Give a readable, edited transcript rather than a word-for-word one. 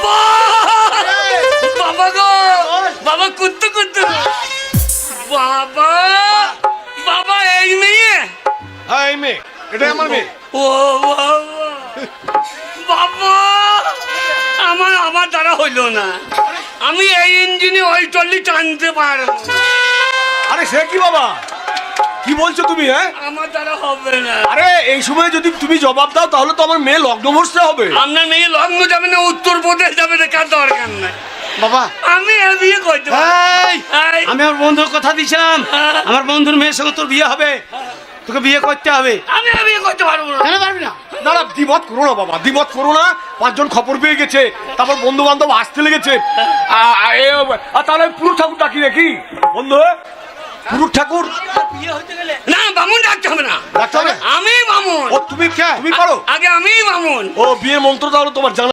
বাবা বাবা গো বাবা কুত্তু কুত্তু বাবা বাবা এই মেয়ে হ্যাঁ এই মেয়ে, এটাই আমার মেয়ে। ও বাবা বাবা আমার দ্বারা হইল না, আমি এই ইঞ্জিনে ওই টলি টানতে পারবো। আরে সে কি বাবা, কি বলছো তুমি? হ্যাঁ আমার দ্বারা হবে না। আরে এই সময় যদি তুমি জবাব দাও তাহলে তো আমার মেয়ে লগ্ন বসতে হবে। আপনার মেয়ে লগ্ন যাবে না, উত্তরপ্রদেশ যাবে, দেখার দরকার নাই। বাবা আমি বিয়ে করতে এই, আমি আমার বন্ধুর কথা দিছিলাম, আমার বন্ধুর মেয়ের সঙ্গে তোর বিয়ে হবে, তোকে বিয়ে করতে হবে। আমি বিয়ে করতে পারবো না। কেন পারবি না? না না দ্বিমত করো না বাবা, দ্বিমত করো না। 5 জন খবর পেয়ে গেছে, তারপর বন্ধু বান্ধব আসতে লেগেছে। তাহলে পুরুষ ঠাকুর ডাকি নাকি বন্ধু? পুরুষ ঠাকুর বিয়ে হতে গেলে না, বামুন ডাকতে হবে না, ডাকতে হবে? আমি বামুন। ও তুমি কে? তুমি পারো? আগে আমি বামুন। ও বিয়ের মন্ত্র তাহলে তোমার জানা